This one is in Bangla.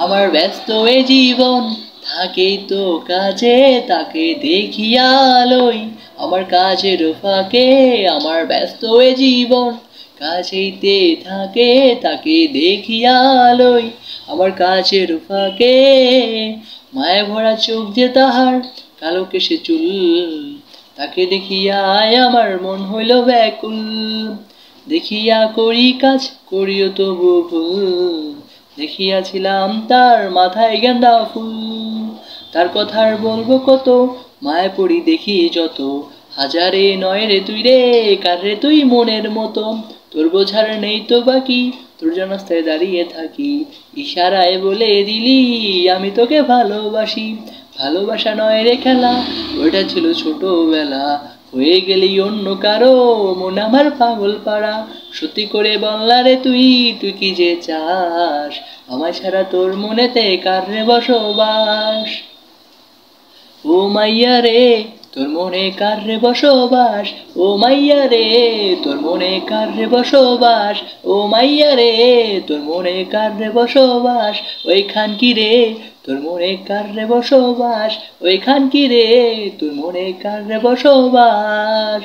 আমার ব্যস্ত এ জীবন থাকেই তো কাজে, তাকে দেখিয়া লই আমার কাজের ফাঁকে। আমার ব্যস্ত এ জীবন কাজেইতে থাকে, তাকে দেখিয়া লই আমার কাজের ফাঁকে। মায়া ভরা চোখ যে তাহার, কালো কেশে চুল, তাকে দেখিয়া আমার মন হইল ব্যাকুল। দেখিয়া করি কাজ, করিও তবু ভুল, দেখিয়াছিলাম তার মাথায় গেন্দা ফুল। তার কথার বলবো কত, মায়া পড়ি দেখি যত, হাজারে নয় রে তুই রে, কার রে তুই মনের মতো। তোর বোঝার নেই তো বাকি, তোর জনস্থায় দাঁড়িয়ে থাকি, ইশারায় বলে দিলি আমি তোকে ভালোবাসি। ভালোবাসা নয় রে খেলা, ওইটা ছিল ছোটবেলা, হয়ে গেলি অন্য কারো মন আমার পাগল পাড়া। সত্যি করে বললা রে তুই, তুই কি যে চাস, আমায় ছাড়া তোর মনেতে কার রে বসবাস। ও মাইয়া রে তোর মনে কার রে বসবাস, ও মাইয়া রে তোর মনে কার রে বসবাস, ও মাইয়া রে তোর মনে কার রে বসবাস। ওইখান কি রে তোর মনে কার রে বসবাস, ওইখান কি রে তোর মনে কার রে বসবাস।